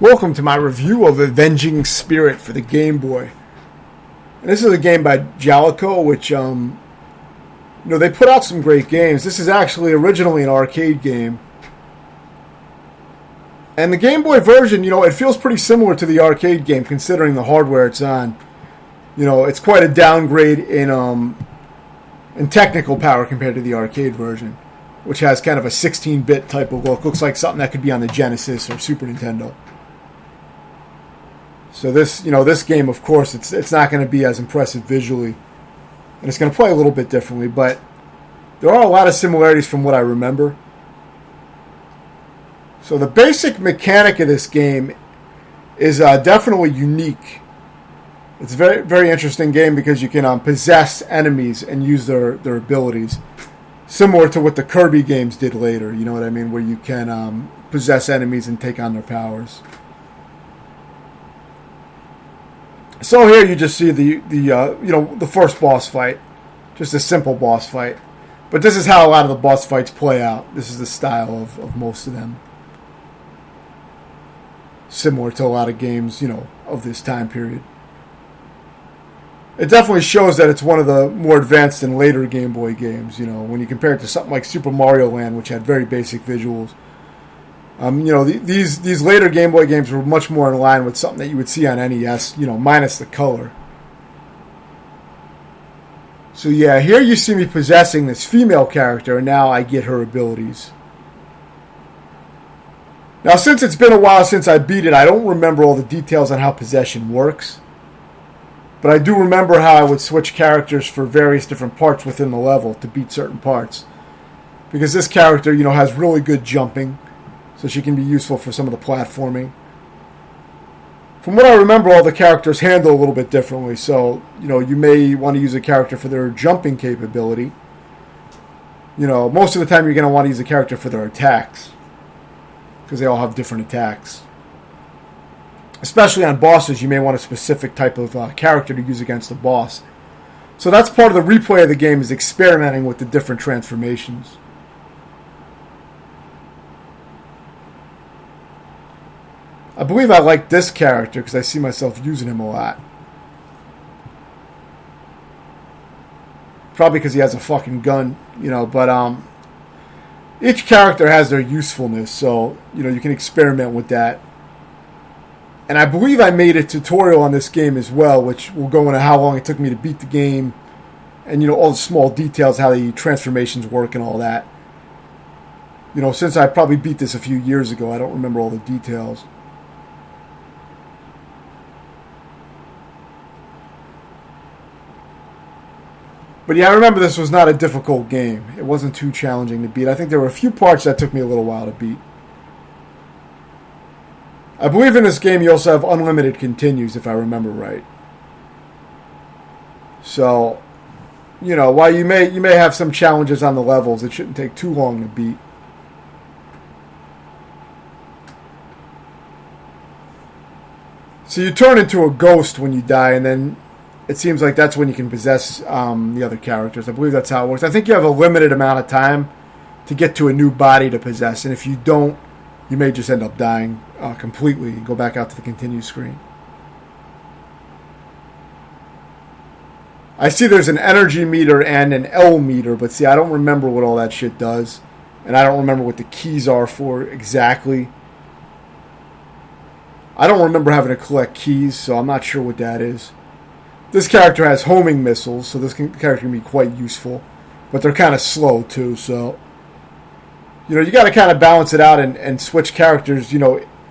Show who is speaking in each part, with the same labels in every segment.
Speaker 1: Welcome to my review of Avenging Spirit for the Game Boy. And this is a game by Jalico, which, they put out some great games. This is actually originally an arcade game. And the Game Boy version, it feels pretty similar to the arcade game considering the hardware it's on. It's quite a downgrade in technical power compared to the arcade version, which has kind of a 16-bit type of look. Looks like something that could be on the Genesis or Super Nintendo. So this game, of course, it's not going to be as impressive visually, and it's going to play a little bit differently, but there are a lot of similarities from what I remember. So the basic mechanic of this game is definitely unique. It's a very, very interesting game because you can possess enemies and use their abilities, similar to what the Kirby games did later. You know what I mean? Where you can possess enemies and take on their powers. So here you just see the first boss fight, just a simple boss fight. But this is how a lot of the boss fights play out. This is the style of most of them. Similar to a lot of games, of this time period. It definitely shows that it's one of the more advanced and later Game Boy games, when you compare it to something like Super Mario Land, which had very basic visuals. These later Game Boy games were much more in line with something that you would see on NES, minus the color. So yeah, here you see me possessing this female character, and now I get her abilities. Now, since it's been a while since I beat it, I don't remember all the details on how possession works. But I do remember how I would switch characters for various different parts within the level to beat certain parts. Because this character, has really good jumping. So she can be useful for some of the platforming. From what I remember, all the characters handle a little bit differently. So, you may want to use a character for their jumping capability. Most of the time you're going to want to use a character for their attacks. Because they all have different attacks. Especially on bosses, you may want a specific type of character to use against a boss. So that's part of the replay of the game, is experimenting with the different transformations. I believe I like this character because I see myself using him a lot. Probably because he has a fucking gun, but each character has their usefulness, so, you can experiment with that. And I believe I made a tutorial on this game as well, which will go into how long it took me to beat the game, and, all the small details, how the transformations work and all that. Since I probably beat this a few years ago, I don't remember all the details. But yeah, I remember this was not a difficult game. It wasn't too challenging to beat. I think there were a few parts that took me a little while to beat. I believe in this game you also have unlimited continues, if I remember right. So, while you may have some challenges on the levels, it shouldn't take too long to beat. So you turn into a ghost when you die, and then it seems like that's when you can possess the other characters. I believe that's how it works. I think you have a limited amount of time to get to a new body to possess, and if you don't, you may just end up dying completely and go back out to the continue screen. I see there's an energy meter and an L meter, but see, I don't remember what all that shit does, and I don't remember what the keys are for exactly. I don't remember having to collect keys, so I'm not sure what that is. This character has homing missiles, so this character can be quite useful. But they're kind of slow, too, so... you got to kind of balance it out and switch characters,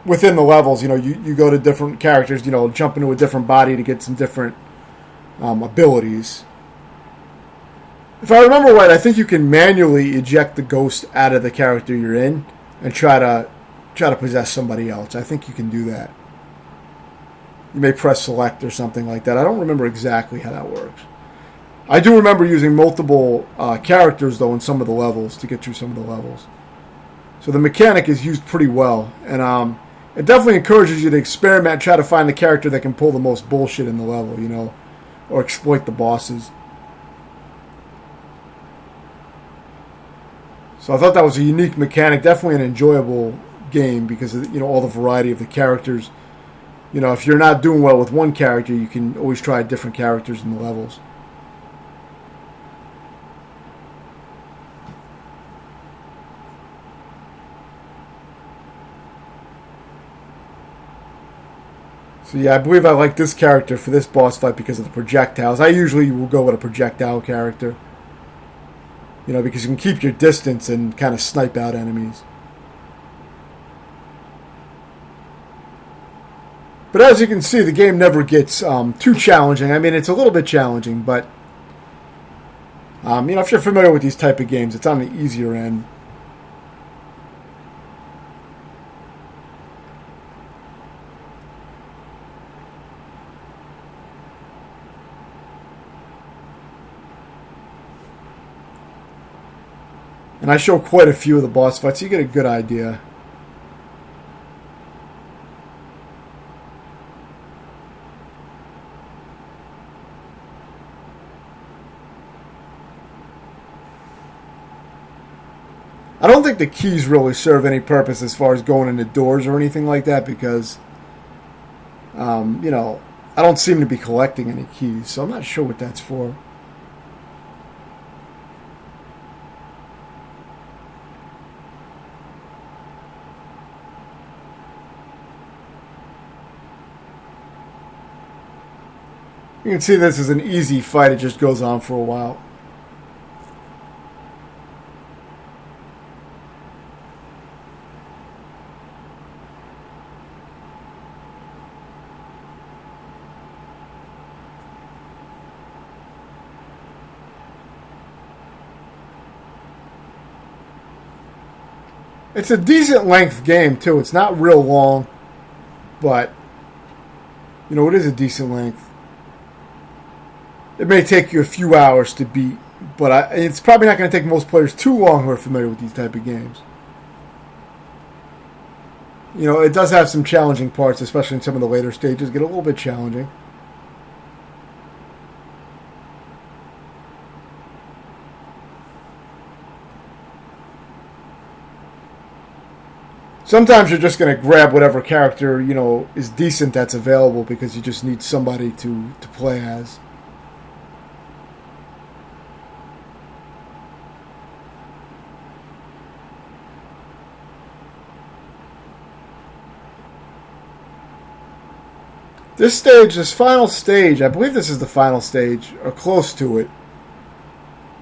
Speaker 1: within the levels. You go to different characters, jump into a different body to get some different abilities. If I remember right, I think you can manually eject the ghost out of the character you're in and try to possess somebody else. I think you can do that. You may press select or something like that. I don't remember exactly how that works. I do remember using multiple characters, though, in some of the levels to get through some of the levels. So the mechanic is used pretty well. And it definitely encourages you to experiment and try to find the character that can pull the most bullshit in the level, or exploit the bosses. So I thought that was a unique mechanic. Definitely an enjoyable game because of, all the variety of the characters. If you're not doing well with one character, you can always try different characters in the levels. So yeah, I believe I like this character for this boss fight because of the projectiles. I usually will go with a projectile character. Because you can keep your distance and kind of snipe out enemies. But as you can see, the game never gets too challenging. I mean, it's a little bit challenging, but if you're familiar with these type of games, it's on the easier end. And I show quite a few of the boss fights, so you get a good idea. I don't think the keys really serve any purpose as far as going into doors or anything like that because, I don't seem to be collecting any keys, so I'm not sure what that's for. You can see this is an easy fight. It just goes on for a while. It's a decent length game, too. It's not real long, but, it is a decent length. It may take you a few hours to beat, but it's probably not going to take most players too long who are familiar with these type of games. It does have some challenging parts, especially in some of the later stages. Get a little bit challenging. Sometimes you're just going to grab whatever character, is decent that's available because you just need somebody to play as. This final stage, I believe this is the final stage, or close to it.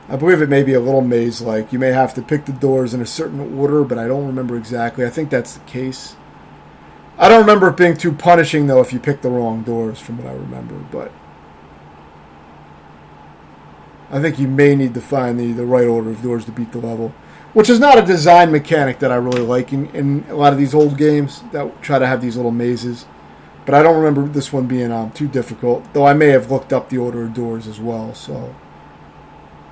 Speaker 1: I believe it may be a little maze-like. You may have to pick the doors in a certain order, but I don't remember exactly. I think that's the case. I don't remember it being too punishing, though, if you pick the wrong doors, from what I remember, but I think you may need to find the right order of doors to beat the level, which is not a design mechanic that I really like in a lot of these old games that try to have these little mazes. But I don't remember this one being too difficult, though I may have looked up the order of doors as well. So,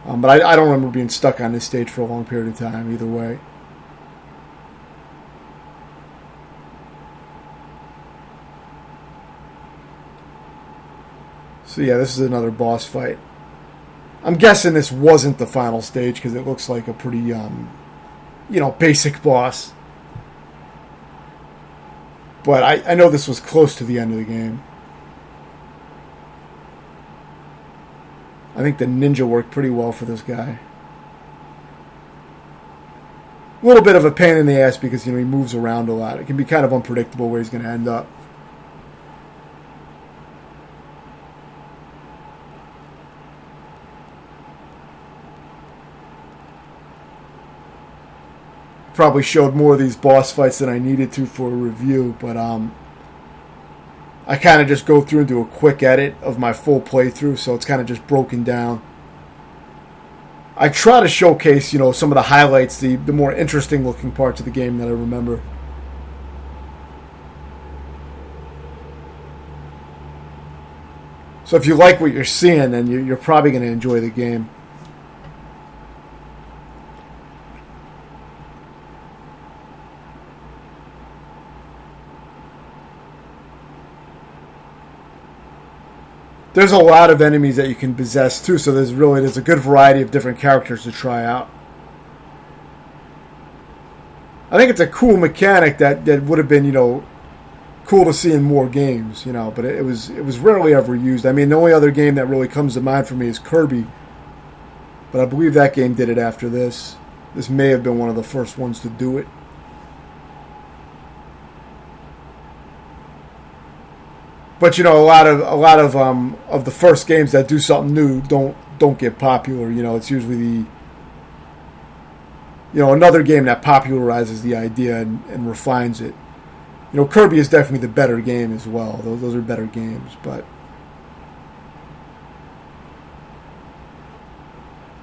Speaker 1: but I don't remember being stuck on this stage for a long period of time either way. So yeah, this is another boss fight. I'm guessing this wasn't the final stage because it looks like a pretty, basic boss. But I know this was close to the end of the game. I think the ninja worked pretty well for this guy. A little bit of a pain in the ass because, he moves around a lot. It can be kind of unpredictable where he's going to end up. Probably showed more of these boss fights than I needed to for a review, but I kind of just go through and do a quick edit of my full playthrough, so it's kind of just broken down. I try to showcase, some of the highlights, the more interesting looking parts of the game that I remember. So if you like what you're seeing, then you're probably going to enjoy the game. There's a lot of enemies that you can possess too, so there's a good variety of different characters to try out. I think it's a cool mechanic that would have been, cool to see in more games, but it was rarely ever used. I mean, the only other game that really comes to mind for me is Kirby, but I believe that game did it after this. This may have been one of the first ones to do it. But a lot of the first games that do something new don't get popular. It's usually another game that popularizes the idea and refines it. Kirby is definitely the better game as well. Those are better games, but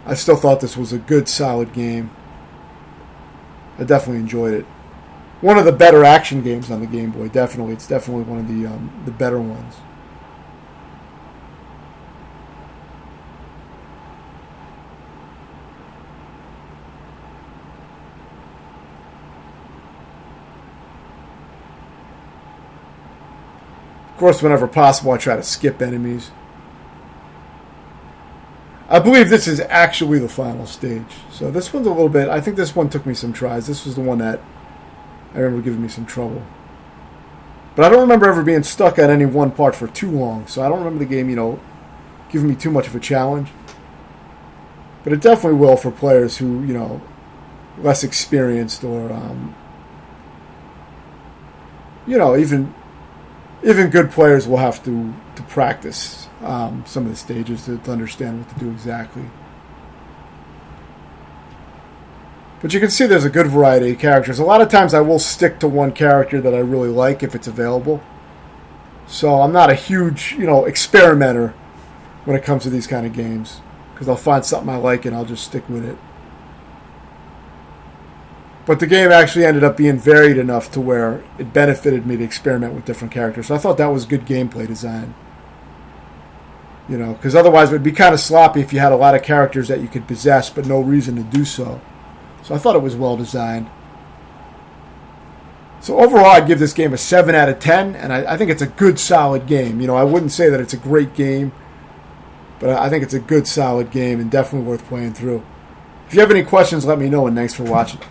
Speaker 1: I still thought this was a good, solid game. I definitely enjoyed it. One of the better action games on the Game Boy, definitely. It's definitely one of the better ones. Of course, whenever possible, I try to skip enemies. I believe this is actually the final stage. So this one's a little bit... I think this one took me some tries. This was the one that I remember giving me some trouble. But I don't remember ever being stuck at any one part for too long. So I don't remember the game, giving me too much of a challenge. But it definitely will for players who, less experienced or, even good players will have to practice some of the stages to understand what to do exactly. But you can see there's a good variety of characters. A lot of times I will stick to one character that I really like if it's available. So I'm not a huge, experimenter when it comes to these kind of games. Because I'll find something I like and I'll just stick with it. But the game actually ended up being varied enough to where it benefited me to experiment with different characters. So I thought that was good gameplay design. Because otherwise it would be kind of sloppy if you had a lot of characters that you could possess but no reason to do so. So I thought it was well designed. So overall, I'd give this game a 7 out of 10, and I think it's a good, solid game. I wouldn't say that it's a great game, but I think it's a good, solid game and definitely worth playing through. If you have any questions, let me know, and thanks for watching.